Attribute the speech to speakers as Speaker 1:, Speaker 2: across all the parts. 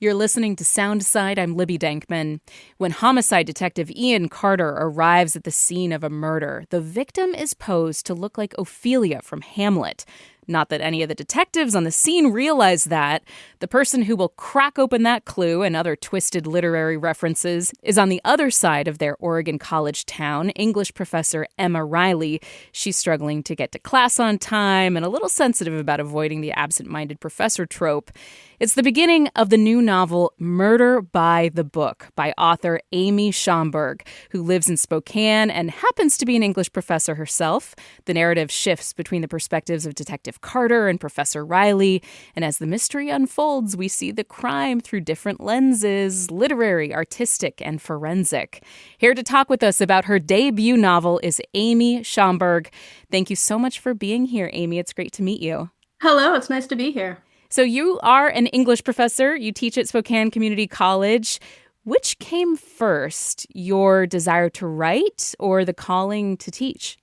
Speaker 1: You're listening to Soundside. I'm Libby Dankman. When homicide detective Ian Carter arrives at the scene of a murder, the victim is posed to look like Ophelia from Hamlet. Not that any of the detectives on the scene realize that. The person who will crack open that clue and other twisted literary references is on the other side of their Oregon college town, English professor Emma Reilly. She's struggling to get to class on time and a little sensitive about avoiding the absent-minded professor trope. It's the beginning of the new novel Murder by the Book by author Amie Schaumberg, who lives in Spokane and happens to be an English professor herself. The narrative shifts between the perspectives of Detective Carter and Professor Reilly, and as the mystery unfolds, we see the crime through different lenses: literary, artistic, and forensic. Here to talk with us about her debut novel is Amie Schaumberg. Thank you so much for being here, Amie. It's great to meet you.
Speaker 2: Hello, it's nice to be here.
Speaker 1: So you are an English professor. You teach at Spokane Community College. Which came first, your desire to write or the calling to teach?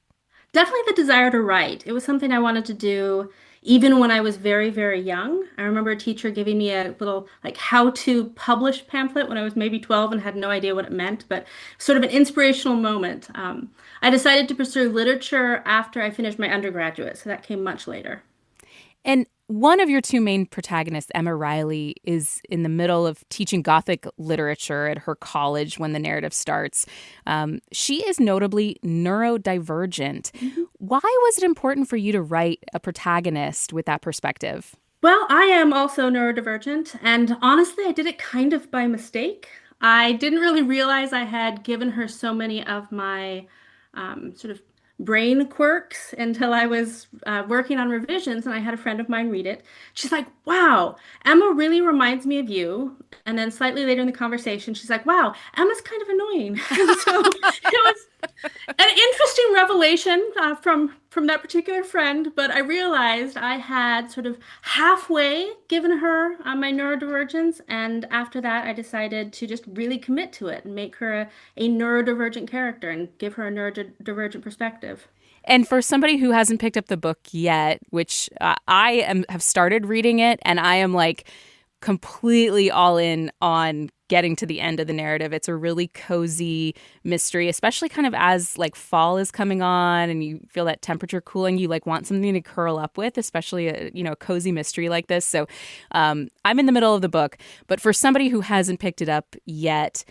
Speaker 2: Definitely the desire to write. It was something I wanted to do even when I was very, very young. I remember a teacher giving me a little like how to publish pamphlet when I was maybe 12 and had no idea what it meant, but sort of an inspirational moment. I decided to pursue literature after I finished my undergraduate, so that came much later.
Speaker 1: And one of your two main protagonists, Emma Reilly, is in the middle of teaching Gothic literature at her college when the narrative starts. She is notably neurodivergent. Why was it important for you to write a protagonist with that perspective?
Speaker 2: Well, I am also neurodivergent, and honestly, I did it kind of by mistake. I didn't really realize I had given her so many of my sort of brain quirks until I was working on revisions, and I had a friend of mine read it. She's like, "Wow, Emma really reminds me of you." And then slightly later in the conversation, she's like, "Wow, Emma's kind of annoying." And so it was an interesting revelation from that particular friend, but I realized I had sort of halfway given her my neurodivergence, and after that, I decided to just really commit to it and make her a neurodivergent character and give her a neurodivergent perspective.
Speaker 1: And for somebody who hasn't picked up the book yet, which have started reading it, and I am like completely all in on getting to the end of the narrative. It's a really cozy mystery, especially kind of as like fall is coming on and you feel that temperature cooling. You like want something to curl up with, especially a cozy mystery like this. So I'm in the middle of the book, but for somebody who hasn't picked it up yet,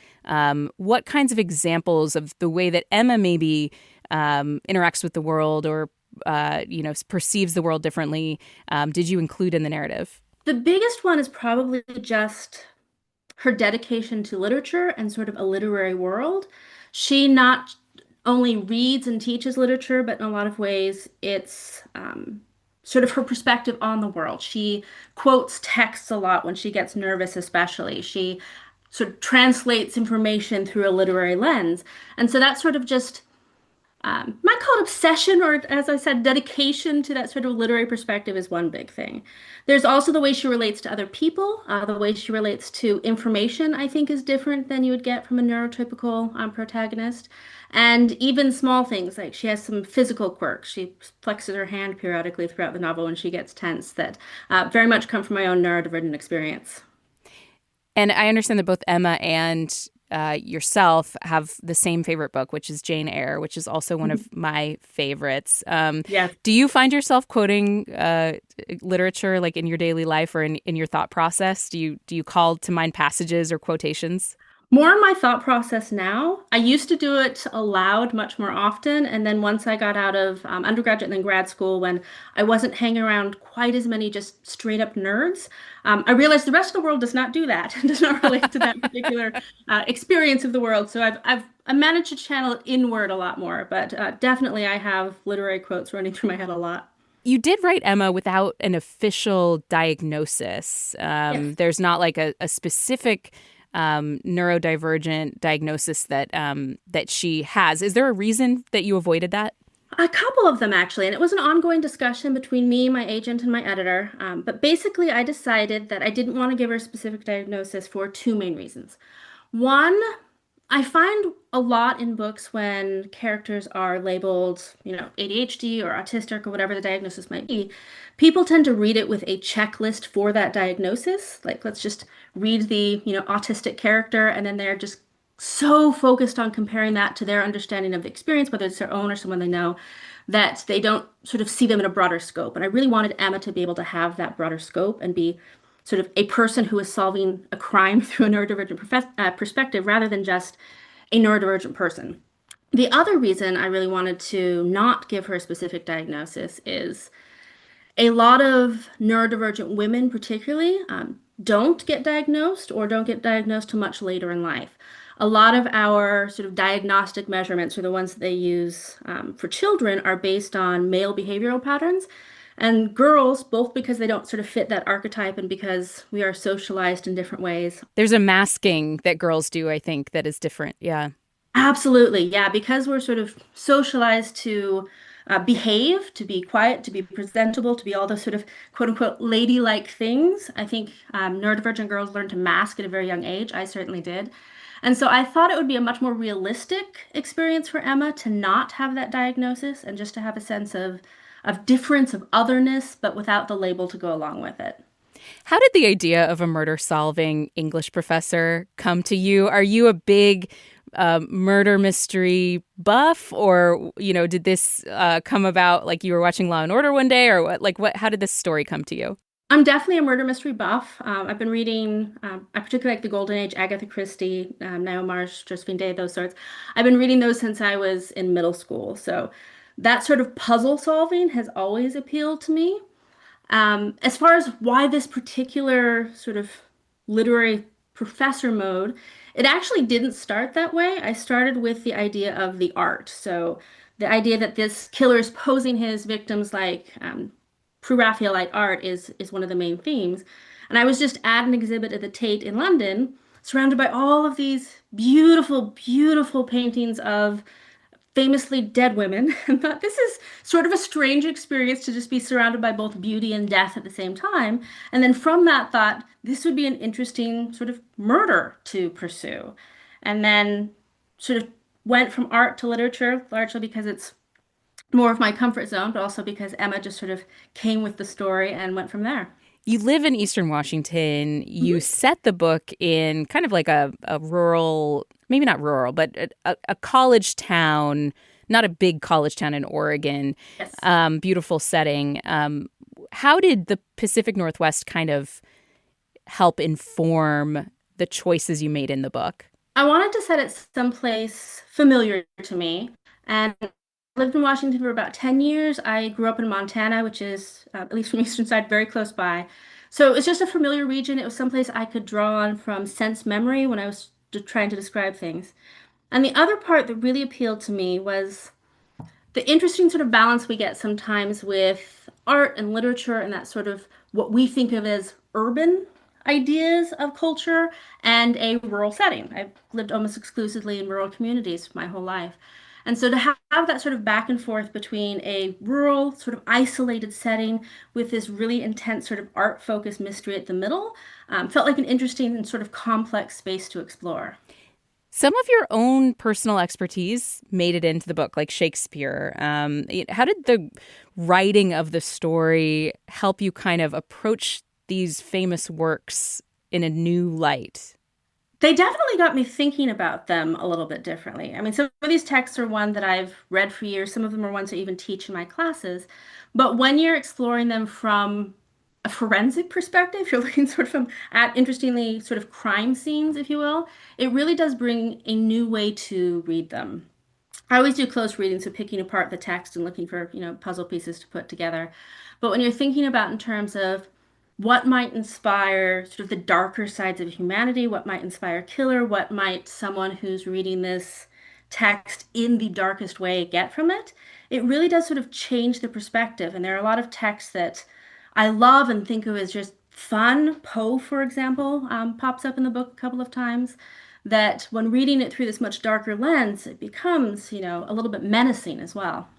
Speaker 1: what kinds of examples of the way that Emma maybe interacts with the world or perceives the world differently did you include in the narrative?
Speaker 2: The biggest one is probably just her dedication to literature and sort of a literary world. She not only reads and teaches literature, but in a lot of ways, it's sort of her perspective on the world. She quotes texts a lot when she gets nervous, especially. She sort of translates information through a literary lens. And so that's sort of just might call it obsession, or as I said, dedication to that sort of literary perspective is one big thing. There's also the way she relates to other people. The way she relates to information, I think, is different than you would get from a neurotypical protagonist. And even small things, like she has some physical quirks. She flexes her hand periodically throughout the novel when she gets tense, that very much come from my own neurodivergent experience.
Speaker 1: And I understand that both Emma and yourself have the same favorite book, which is Jane Eyre, which is also one of my favorites.
Speaker 2: Yeah.
Speaker 1: Do you find yourself quoting literature like in your daily life or in your thought process? Do you call to mind passages or quotations?
Speaker 2: More in my thought process now. I used to do it aloud much more often. And then once I got out of undergraduate and then grad school, when I wasn't hanging around quite as many just straight up nerds, I realized the rest of the world does not do that, does not relate to that particular experience of the world. So I managed to channel it inward a lot more. But definitely I have literary quotes running through my head a lot.
Speaker 1: You did write Emma without an official diagnosis.
Speaker 2: Yes.
Speaker 1: There's not like a specific neurodivergent diagnosis that she has. Is there a reason that you avoided that?
Speaker 2: A couple of them, actually, and it was an ongoing discussion between me, my agent, and my editor. But basically, I decided that I didn't want to give her a specific diagnosis for two main reasons. One, I find a lot in books when characters are labeled, ADHD or autistic or whatever the diagnosis might be, people tend to read it with a checklist for that diagnosis. Like, let's just read the, autistic character, and then they're just so focused on comparing that to their understanding of the experience, whether it's their own or someone they know, that they don't sort of see them in a broader scope. And I really wanted Emma to be able to have that broader scope and be sort of a person who is solving a crime through a neurodivergent perspective rather than just a neurodivergent person. The other reason I really wanted to not give her a specific diagnosis is a lot of neurodivergent women, particularly, don't get diagnosed or don't get diagnosed till much later in life. A lot of our sort of diagnostic measurements, or the ones that they use for children, are based on male behavioral patterns. And girls, both because they don't sort of fit that archetype and because we are socialized in different ways.
Speaker 1: There's a masking that girls do, I think, that is different. Yeah.
Speaker 2: Absolutely. Yeah, because we're sort of socialized to behave, to be quiet, to be presentable, to be all those sort of quote unquote ladylike things. I think neurodivergent girls learn to mask at a very young age. I certainly did. And so I thought it would be a much more realistic experience for Emma to not have that diagnosis and just to have a sense of difference, of otherness, but without the label to go along with it.
Speaker 1: How did the idea of a murder solving English professor come to you? Are you a big murder mystery buff, or did this come about like you were watching Law and Order one day, or what? Like, what? How did this story come to you?
Speaker 2: I'm definitely a murder mystery buff. I've been reading, I particularly like the Golden Age, Agatha Christie, Naomi Marsh, Josephine Day, those sorts. I've been reading those since I was in middle school. So that sort of puzzle solving has always appealed to me. As far as why this particular sort of literary professor mode, it actually didn't start that way. I started with the idea of the art. So the idea that this killer is posing his victims like pre-Raphaelite art is one of the main themes. And I was just at an exhibit at the Tate in London, surrounded by all of these beautiful, beautiful paintings of famously dead women, and thought this is sort of a strange experience to just be surrounded by both beauty and death at the same time. And then from that thought, this would be an interesting sort of murder to pursue. And then sort of went from art to literature, largely because it's more of my comfort zone, but also because Emma just sort of came with the story and went from there.
Speaker 1: You live in Eastern Washington. You
Speaker 2: Mhm.
Speaker 1: set the book in kind of like a rural, maybe not rural, but a college town, not a big college town in Oregon.
Speaker 2: Yes.
Speaker 1: Beautiful setting. How did the Pacific Northwest kind of help inform the choices you made in the book?
Speaker 2: I wanted to set it someplace familiar to me. And I lived in Washington for about 10 years. I grew up in Montana, which is, at least from Eastern side, very close by. So it's just a familiar region. It was someplace I could draw on from sense memory when I was trying to describe things. And the other part that really appealed to me was the interesting sort of balance we get sometimes with art and literature and that sort of what we think of as urban ideas of culture and a rural setting. I've lived almost exclusively in rural communities my whole life. And so to have that sort of back and forth between a rural, sort of isolated setting with this really intense sort of art focused mystery at the middle felt like an interesting and sort of complex space to explore.
Speaker 1: Some of your own personal expertise made it into the book, like Shakespeare. How did the writing of the story help you kind of approach these famous works in a new light?
Speaker 2: They definitely got me thinking about them a little bit differently. I mean, some of these texts are one that I've read for years. Some of them are ones I even teach in my classes. But when you're exploring them from a forensic perspective, you're looking sort of at interestingly sort of crime scenes, if you will, it really does bring a new way to read them. I always do close reading, so picking apart the text and looking for, puzzle pieces to put together. But when you're thinking about in terms of what might inspire sort of the darker sides of humanity, what might inspire killer, what might someone who's reading this text in the darkest way get from it, it really does sort of change the perspective. And there are a lot of texts that I love and think of as just fun. Poe, for example, pops up in the book a couple of times. That when reading it through this much darker lens, it becomes, a little bit menacing as well.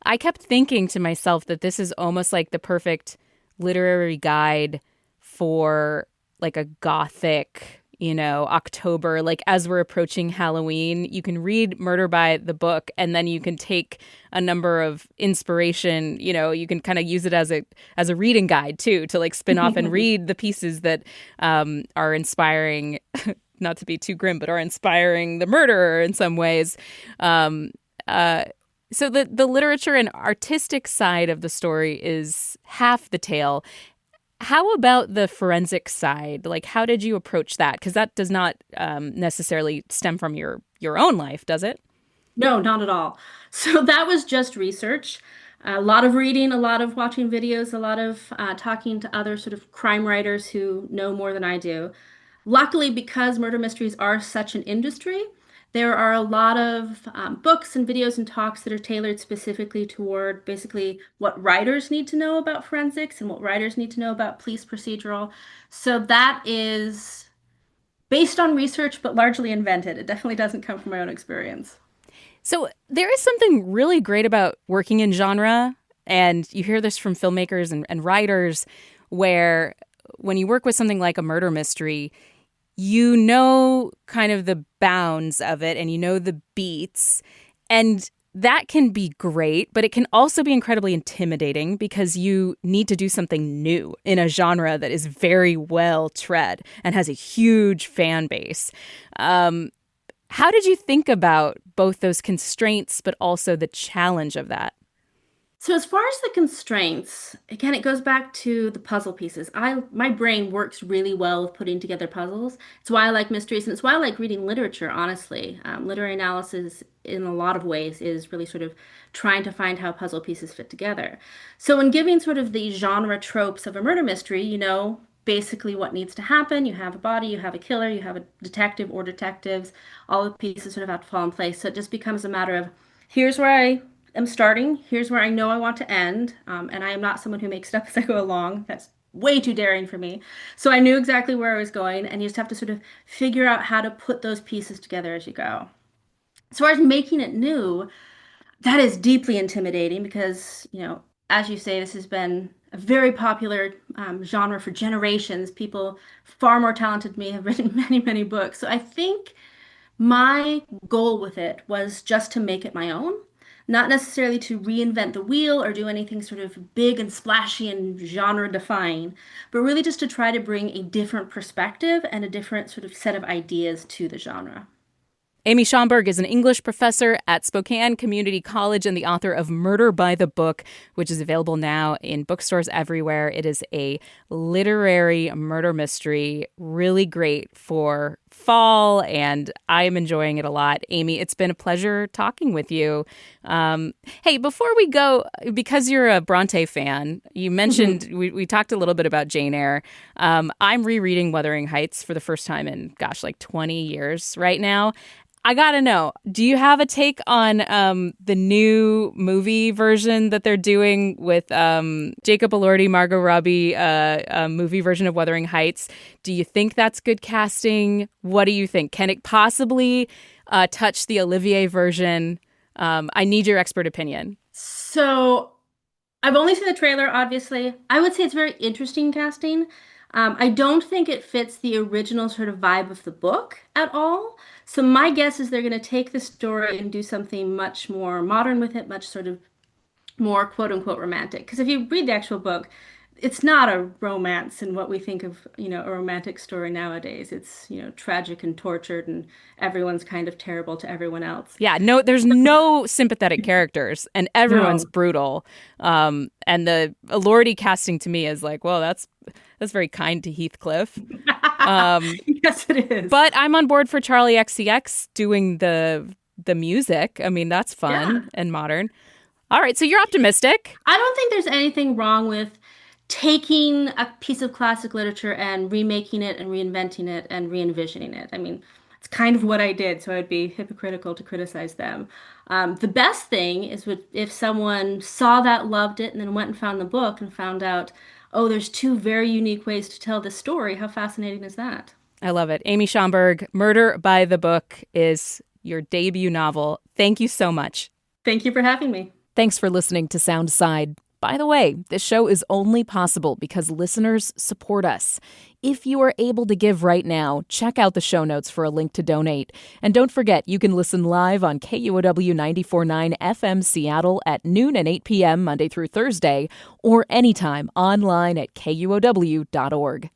Speaker 1: I kept thinking to myself that this is almost like the perfect literary guide for like a gothic, October, like as we're approaching Halloween, you can read Murder by the Book, and then you can take a number of inspiration, you can kind of use it as a reading guide too, to like spin off and read the pieces that are inspiring, not to be too grim, but are inspiring the murderer in some ways. So the literature and artistic side of the story is half the tale. How about the forensic side? Like, how did you approach that? Because that does not necessarily stem from your own life, does it?
Speaker 2: No, not at all. So that was just research. A lot of reading, a lot of watching videos, a lot of talking to other sort of crime writers who know more than I do. Luckily, because murder mysteries are such an industry, there are a lot of books and videos and talks that are tailored specifically toward basically what writers need to know about forensics and what writers need to know about police procedural. So that is based on research, but largely invented. It definitely doesn't come from my own experience.
Speaker 1: So there is something really great about working in genre, and you hear this from filmmakers and writers, where when you work with something like a murder mystery, you know kind of the bounds of it and you know the beats. And that can be great, but it can also be incredibly intimidating because you need to do something new in a genre that is very well tread and has a huge fan base. How did you think about both those constraints, but also the challenge of that?
Speaker 2: So as far as the constraints, again, it goes back to the puzzle pieces. My brain works really well with putting together puzzles. It's why I like mysteries, and it's why I like reading literature, honestly. Literary analysis, in a lot of ways, is really sort of trying to find how puzzle pieces fit together. So when giving sort of the genre tropes of a murder mystery, you know basically what needs to happen. You have a body, you have a killer, you have a detective or detectives. All the pieces sort of have to fall in place. So it just becomes a matter of here's where I am starting. Here's where I know I want to end. And I am not someone who makes it up as I go along. That's way too daring for me. So I knew exactly where I was going, and you just have to sort of figure out how to put those pieces together as you go. As far as making it new, that is deeply intimidating because, as you say, this has been a very popular genre for generations. People far more talented than me have written many, many books. So I think my goal with it was just to make it my own, not necessarily to reinvent the wheel or do anything sort of big and splashy and genre defying, but really just to try to bring a different perspective and a different sort of set of ideas to the genre.
Speaker 1: Amie Schaumberg is an English professor at Spokane Community College and the author of Murder by the Book, which is available now in bookstores everywhere. It is a literary murder mystery, really great for fall, and I'm enjoying it a lot. Amie, it's been a pleasure talking with you. Hey, before we go, because you're a Bronte fan, you mentioned we talked a little bit about Jane Eyre. I'm rereading Wuthering Heights for the first time in, like 20 years right now. I gotta know, do you have a take on the new movie version that they're doing with Jacob Elordi, Margot Robbie, movie version of Wuthering Heights? Do you think that's good casting? What do you think? Can it possibly touch the Olivier version? I need your expert opinion.
Speaker 2: So I've only seen the trailer, obviously. I would say it's very interesting casting. I don't think it fits the original sort of vibe of the book at all. So my guess is they're going to take the story and do something much more modern with it, much sort of more quote unquote romantic. Because if you read the actual book, it's not a romance in what we think of, a romantic story nowadays. It's, tragic and tortured and everyone's kind of terrible to everyone else.
Speaker 1: Yeah, no, there's no sympathetic characters and everyone's
Speaker 2: No.
Speaker 1: brutal. And the Elordi casting to me is like, well, that's very kind to Heathcliff.
Speaker 2: Yes, it is.
Speaker 1: But I'm on board for Charlie XCX doing the music. I mean, that's fun and modern. All right, so you're optimistic.
Speaker 2: I don't think there's anything wrong with taking a piece of classic literature and remaking it and reinventing it and re-envisioning it. I mean, it's kind of what I did, so I'd be hypocritical to criticize them. The best thing is if someone saw that, loved it, and then went and found the book and found out, oh, there's two very unique ways to tell this story. How fascinating is that?
Speaker 1: I love it. Amie Schaumberg, Murder by the Book is your debut novel. Thank you so much.
Speaker 2: Thank you for having me.
Speaker 1: Thanks for listening to Soundside. By the way, this show is only possible because listeners support us. If you are able to give right now, check out the show notes for a link to donate. And don't forget, you can listen live on KUOW 94.9 FM Seattle at noon and 8 p.m. Monday through Thursday, or anytime online at KUOW.org.